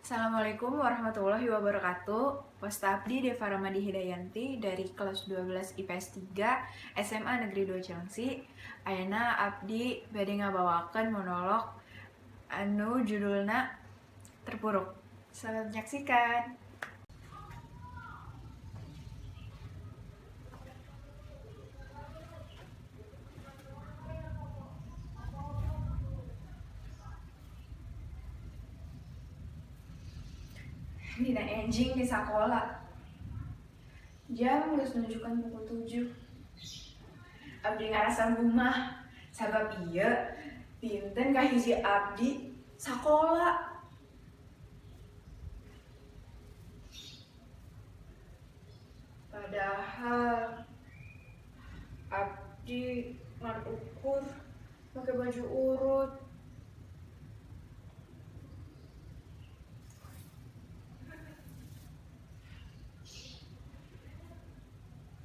Assalamualaikum warahmatullahi wabarakatuh. Posta Abdi Deva Ramadi Hidayanti dari kelas 12 IPS 3 SMA Negeri 2 Cilengsi. Ayeuna Abdi bade ngabawakeun monolog anu judulna Terpuruk. Selamat menyaksikan. Dina enjing di sekolah. Jam geus nunjukkan pukul 7. Abdi ngarasa bungah sabab ieu pinten kahiji abdi sakola. Padahal abdi ngan ukur pakai baju urut.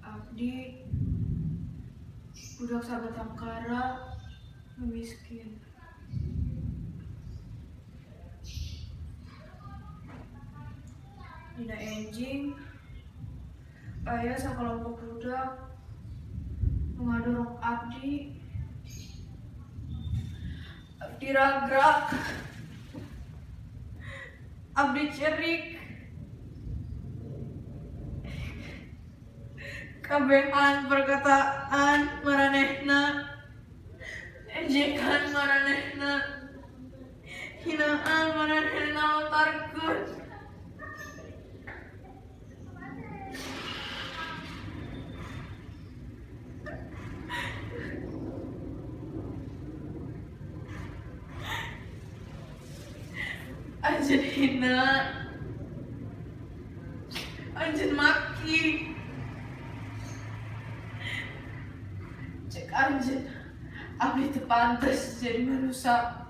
Abdi budak sabatang kara miskin. Dina enjing aya sakelompok budak ngadorong abdi. Abdi ragrak, abdi cerik. Kabehan perkataan maranehna, ejekan maranehna, hinaan maranehna lontarkeun. Anjeun hina, anjeun maki. Cek anjeun, abdi teu pantes jadi manusia.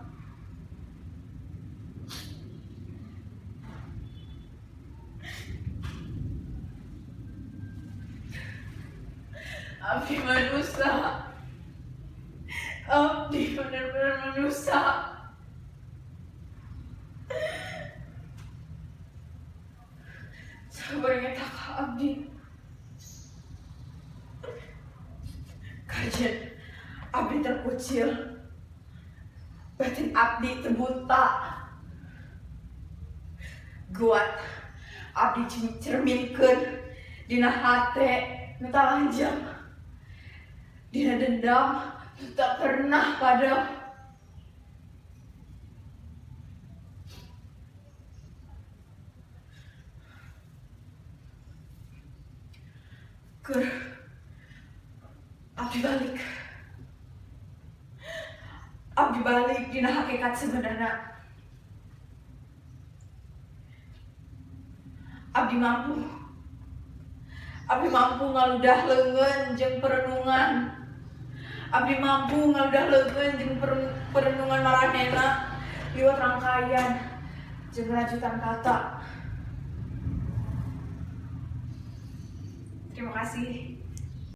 Abdi manusia. Abdi bener-bener manusia. Sabar ngeta ka abdi. Kajen abdi terkucil, batin abdi terbuta. Guat abdi cerminkeun dina hate nu talanjang, dina dendam nu tak pernah padam. Keur abdi balik dina hakikat sebenarnya. Abdi mampu ngaludah leungeun jeung perenungan. Abdi mampu ngaludah leungeun jeung perenungan maranehna liwat rangkaian jeung rajutan kata. Terima kasih.